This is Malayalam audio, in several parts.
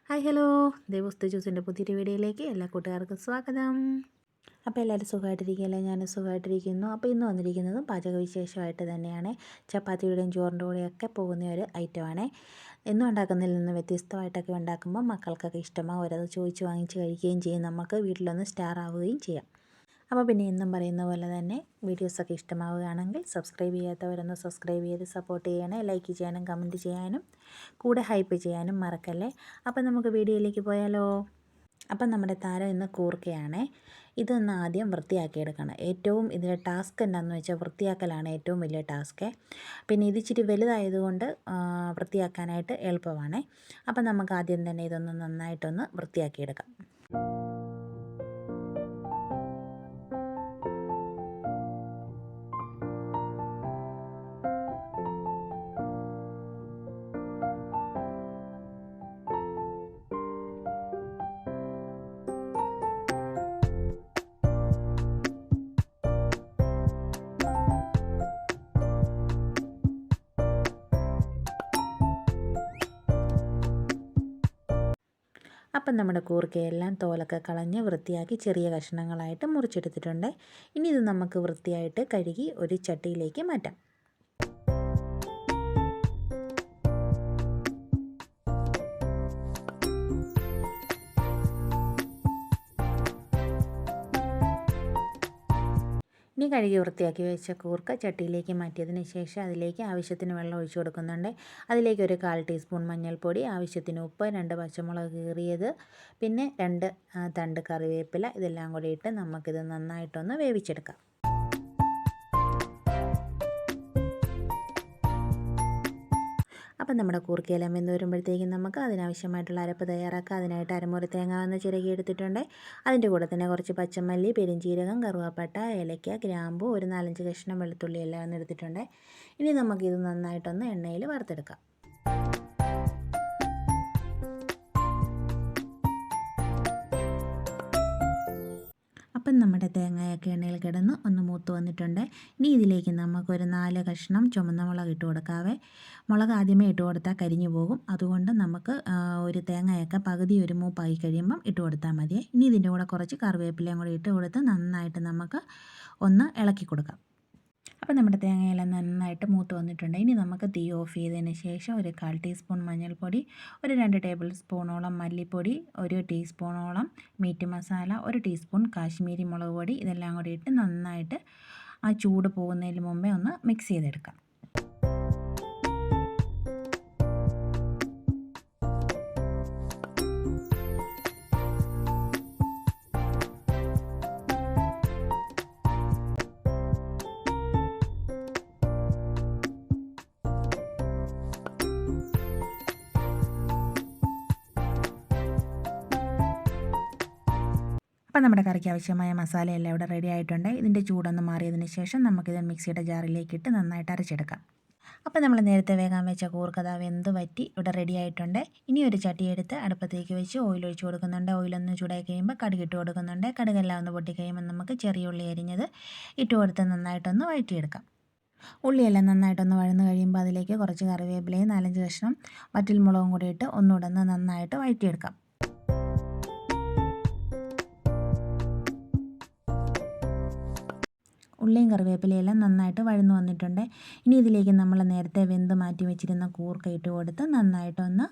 ഹായ് ഹലോ ദേവസ്തു ജ്യൂസിൻ്റെ പുതിയൊരു വീഡിയോയിലേക്ക് എല്ലാ കൂട്ടുകാർക്കും സ്വാഗതം. അപ്പോൾ എല്ലാവരും സുഖമായിട്ടിരിക്കുകയല്ലേ? ഞാൻ സുഖമായിട്ടിരിക്കുന്നു. അപ്പോൾ ഇന്ന് വന്നിരിക്കുന്നതും പാചക വിശേഷമായിട്ട് തന്നെയാണ്. ചപ്പാത്തിയുടെയും ചോറിൻ്റെ കൂടെയൊക്കെ പോകുന്ന ഒരു ഐറ്റമാണ്. എന്നും ഉണ്ടാക്കുന്നതിൽ നിന്ന് വ്യത്യസ്തമായിട്ടൊക്കെ ഉണ്ടാക്കുമ്പോൾ മക്കൾക്കൊക്കെ ഇഷ്ടമാവും. അവരത് ചോദിച്ച് വാങ്ങിച്ച് കഴിക്കുകയും ചെയ്യും. നമുക്ക് വീട്ടിലൊന്ന് സ്റ്റാർ ആവുകയും ചെയ്യാം. അപ്പോൾ പിന്നെ എന്നും പറയുന്ന പോലെ തന്നെ വീഡിയോസൊക്കെ ഇഷ്ടമാവുകയാണെങ്കിൽ സബ്സ്ക്രൈബ് ചെയ്യാത്തവരൊന്ന് സബ്സ്ക്രൈബ് ചെയ്ത് സപ്പോർട്ട് ചെയ്യണേ. ലൈക്ക് ചെയ്യാനും കമൻറ്റ് ചെയ്യാനും കൂടെ ഹൈപ്പ് ചെയ്യാനും മറക്കല്ലേ. അപ്പോൾ നമുക്ക് വീഡിയോയിലേക്ക് പോയാലോ. അപ്പം നമ്മുടെ താരം ഇന്ന് കൂർക്കയാണ്. ഇതൊന്ന് ആദ്യം വൃത്തിയാക്കിയെടുക്കണം. ഏറ്റവും ഇതിലെ ടാസ്ക് എന്താണെന്ന് വെച്ചാൽ വൃത്തിയാക്കലാണ് ഏറ്റവും വലിയ ടാസ്ക്. പിന്നെ ഇത് ഇച്ചിരി വലുതായതുകൊണ്ട് വൃത്തിയാക്കാനായിട്ട് എളുപ്പമാണ്. അപ്പം നമുക്ക് ആദ്യം തന്നെ ഇതൊന്ന് നന്നായിട്ടൊന്ന് വൃത്തിയാക്കിയെടുക്കാം. അപ്പം നമ്മുടെ കൂർക്കയെല്ലാം തോലൊക്കെ കളഞ്ഞ് വൃത്തിയാക്കി ചെറിയ കഷ്ണങ്ങളായിട്ട് മുറിച്ചെടുത്തിട്ടുണ്ട്. ഇനി ഇത് നമുക്ക് വൃത്തിയായിട്ട് കഴുകി ഒരു ചട്ടിയിലേക്ക് മാറ്റാം. ഇനി കഴുകി വൃത്തിയാക്കി വെച്ച കൂർക്ക ചട്ടിയിലേക്ക് മാറ്റിയതിന് ശേഷം അതിലേക്ക് ആവശ്യത്തിന് വെള്ളം ഒഴിച്ചു കൊടുക്കുന്നുണ്ട്. അതിലേക്ക് ഒരു 1/4 ടീസ്പൂൺ മഞ്ഞൾപ്പൊടി, ആവശ്യത്തിന് ഉപ്പ്, 2 പച്ചമുളക് കീറിയത്, പിന്നെ 2 തണ്ട് കറിവേപ്പില, ഇതെല്ലാം കൂടി ഇട്ട് നമുക്കിത് നന്നായിട്ടൊന്ന് വേവിച്ചെടുക്കാം. അപ്പം നമ്മുടെ കൂർക്കയെല്ലാം വെന്ത് വരുമ്പോഴത്തേക്കും നമുക്ക് അതിനാവശ്യമായിട്ടുള്ള അരപ്പ് തയ്യാറാക്കാം. അതിനായിട്ട് അരമുറി തേങ്ങ ഒന്ന് ചിരകി എടുത്തിട്ടുണ്ട്. അതിൻ്റെ കൂടെ തന്നെ കുറച്ച് പച്ചമല്ലി, പെരുംജീരകം, കറുവാപ്പട്ട, ഏലക്ക, ഗ്രാമ്പൂ, ഒരു 4-5 കഷ്ണം വെളുത്തുള്ളി എല്ലാം ഒന്ന് എടുത്തിട്ടുണ്ട്. ഇനി നമുക്കിത് നന്നായിട്ടൊന്ന് എണ്ണയിൽ വറുത്തെടുക്കാം. അപ്പം നമ്മുടെ തേങ്ങയൊക്കെ എണ്ണയിൽ കിടന്ന് ഒന്ന് മൂത്ത് വന്നിട്ടുണ്ട്. ഇനി ഇതിലേക്ക് നമുക്കൊരു 4 കഷ്ണം ചുമന്ന മുളക് ഇട്ട് കൊടുക്കാവേ. മുളക് ആദ്യമേ ഇട്ട് കൊടുത്താൽ കരിഞ്ഞു പോകും. അതുകൊണ്ട് നമുക്ക് ഒരു തേങ്ങയൊക്കെ പകുതി ഒരു മൂപ്പായി കഴിയുമ്പം ഇട്ട് കൊടുത്താൽ മതി. ഇനി ഇതിൻ്റെ കൂടെ കുറച്ച് കറിവേപ്പിലയും കൂടി ഇട്ട് കൊടുത്ത് നന്നായിട്ട് നമുക്ക് ഒന്ന് ഇളക്കി കൊടുക്കാം. അപ്പോൾ നമ്മുടെ തേങ്ങയെല്ലാം നന്നായിട്ട് മൂത്ത് വന്നിട്ടുണ്ട്. ഇനി നമുക്ക് തീ ഓഫ് ചെയ്തതിന് ശേഷം ഒരു 1/4 ടീസ്പൂൺ മഞ്ഞൾപ്പൊടി, ഒരു 2 ടേബിൾ സ്പൂണോളം മല്ലിപ്പൊടി, 1 ടീസ്പൂണോളം മീറ്റ് മസാല, 1 ടീസ്പൂൺ കാശ്മീരി മുളക് പൊടി, ഇതെല്ലാം കൂടി ഇട്ട് നന്നായിട്ട് ആ ചൂട് പോകുന്നതിന് മുമ്പേ ഒന്ന് മിക്സ് ചെയ്തെടുക്കാം. അപ്പോൾ നമ്മുടെ കറിക്ക് ആവശ്യമായ മസാലയെല്ലാം ഇവിടെ റെഡി ആയിട്ടുണ്ട്. ഇതിൻ്റെ ചൂടൊന്ന് മാറിയതിന് ശേഷം നമുക്കിത് മിക്സിയുടെ ജാറിലേക്ക് ഇട്ട് നന്നായിട്ട് അരച്ചെടുക്കാം. അപ്പോൾ നമ്മൾ നേരത്തെ വേഗം വെച്ച കൂർക്കത വെന്ത് വറ്റി ഇവിടെ റെഡി ആയിട്ടുണ്ട്. ഇനി ഒരു ചട്ടി എടുത്ത് അടുപ്പത്തേക്ക് വെച്ച് ഓയിൽ ഒഴിച്ച് കൊടുക്കുന്നുണ്ട്. ഓയിലൊന്ന് ചൂടായി കഴിയുമ്പോൾ കടുക് ഇട്ട് കൊടുക്കുന്നുണ്ട്. കടുകെല്ലാം ഒന്ന് പൊട്ടി കഴിയുമ്പോൾ നമുക്ക് ചെറിയ ഉള്ളി അരിഞ്ഞത് ഇട്ട് കൊടുത്ത് നന്നായിട്ടൊന്ന് വഴറ്റിയെടുക്കാം. ഉള്ളിയെല്ലാം നന്നായിട്ടൊന്ന് വഴന്ന് കഴിയുമ്പോൾ അതിലേക്ക് കുറച്ച് കറിവേപ്പിലയും 4-5 കഷ്ണം വറ്റൽമുളകും കൂടി ഇട്ട് ഒന്നുകൂടെ ഒന്ന് നന്നായിട്ട് വഴറ്റിയെടുക്കാം. ഉള്ളിയും കറിവേപ്പിലയെല്ലാം നന്നായിട്ട് വഴന്നു വന്നിട്ടുണ്ട്. ഇനി ഇതിലേക്ക് നമ്മൾ നേരത്തെ വെന്ത് മാറ്റി വെച്ചിരുന്ന കൂർക്ക ഇട്ട് കൊടുത്ത് നന്നായിട്ടൊന്ന്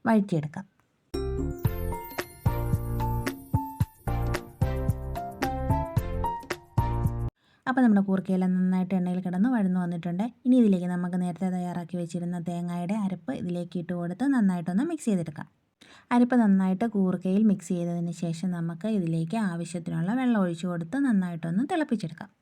വഴറ്റിയെടുക്കാം. അപ്പോൾ നമ്മുടെ കൂർക്കയെല്ലാം നന്നായിട്ട് എണ്ണയിൽ കിടന്ന് വഴന്നു വന്നിട്ടുണ്ട്. ഇനി ഇതിലേക്ക് നമുക്ക് നേരത്തെ തയ്യാറാക്കി വെച്ചിരുന്ന തേങ്ങയുടെ അരപ്പ് ഇതിലേക്ക് ഇട്ട് കൊടുത്ത് നന്നായിട്ടൊന്ന് മിക്സ് ചെയ്തെടുക്കാം. അരപ്പ് നന്നായിട്ട് കൂർക്കയിൽ മിക്സ് ചെയ്തതിന് ശേഷം നമുക്ക് ഇതിലേക്ക് ആവശ്യത്തിനുള്ള വെള്ളം ഒഴിച്ചു കൊടുത്ത് നന്നായിട്ടൊന്ന് തിളപ്പിച്ചെടുക്കാം.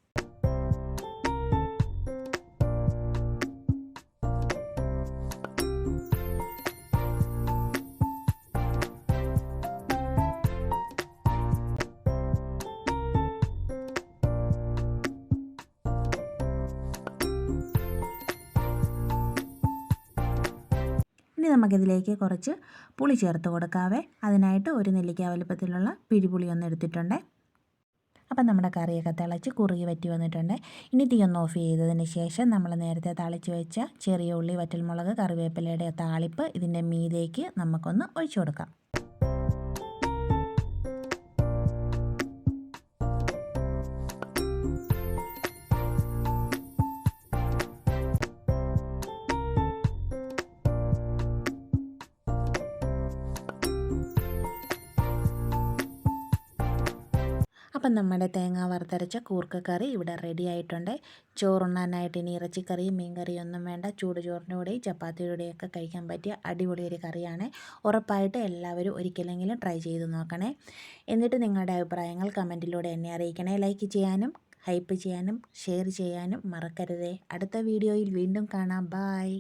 ഇനി നമുക്കിതിലേക്ക് കുറച്ച് പുളി ചേർത്ത് കൊടുക്കാവേ. അതിനായിട്ട് ഒരു നെല്ലിക്ക വലുപ്പത്തിലുള്ള പിഴിപുളി ഒന്ന് എടുത്തിട്ടുണ്ട്. അപ്പം നമ്മുടെ കറിയൊക്കെ തിളച്ച് കുറുകി വറ്റി വന്നിട്ടുണ്ട്. ഇനി തീ ഒന്ന് ഓഫ് ചെയ്തതിന് ശേഷം നമ്മൾ നേരത്തെ തളിച്ച് വെച്ച ചെറിയ ഉള്ളി, വറ്റൽമുളക്, കറിവേപ്പിലയുടെ താളിപ്പ് ഇതിൻ്റെ മീതേക്ക് നമുക്കൊന്ന് ഒഴിച്ചു കൊടുക്കാം. അപ്പം നമ്മുടെ തേങ്ങ വറുത്തരച്ച കൂർക്ക കറി ഇവിടെ റെഡി ആയിട്ടുണ്ട്. ചോറുണ്ണാനായിട്ട് ഇനി ഇറച്ചിക്കറിയും മീൻകറിയും ഒന്നും വേണ്ട. ചൂട് ചോറിൻ്റെ കൂടെയും ചപ്പാത്തിയുടെ കൂടെയൊക്കെ കഴിക്കാൻ പറ്റിയ അടിപൊളി ഒരു കറിയാണ്. ഉറപ്പായിട്ട് എല്ലാവരും ഒരിക്കലെങ്കിലും ട്രൈ ചെയ്ത് നോക്കണേ. എന്നിട്ട് നിങ്ങളുടെ അഭിപ്രായങ്ങൾ കമൻറ്റിലൂടെ എന്നെ അറിയിക്കണേ. ലൈക്ക് ചെയ്യാനും ഹൈപ്പ് ചെയ്യാനും ഷെയർ ചെയ്യാനും മറക്കരുതേ. അടുത്ത വീഡിയോയിൽ വീണ്ടും കാണാം. ബായ്.